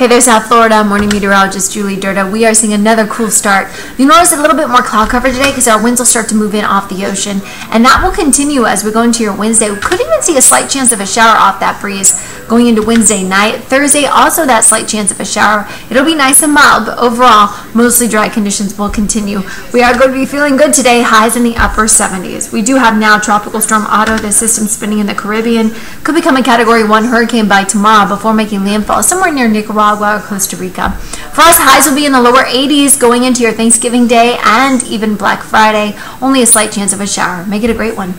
Hey there, South Florida. Morning meteorologist Julie Durda. We are seeing another cool start. You notice a little bit more cloud cover today because our winds will start to move in off the ocean, and that will continue as we go into your Wednesday. We could even see a slight chance of a shower off that breeze going into Wednesday night. Thursday, also that slight chance of a shower. It'll be nice and mild, but overall, mostly dry conditions will continue. We are going to be feeling good today, highs in the upper 70s. We do have now Tropical Storm Otto, the system spinning in the Caribbean. Could become a Category 1 hurricane by tomorrow before making landfall somewhere near Nicaragua or Costa Rica. For us, highs will be in the lower 80s going into your Thanksgiving Day and even Black Friday. Only a slight chance of a shower. Make it a great one.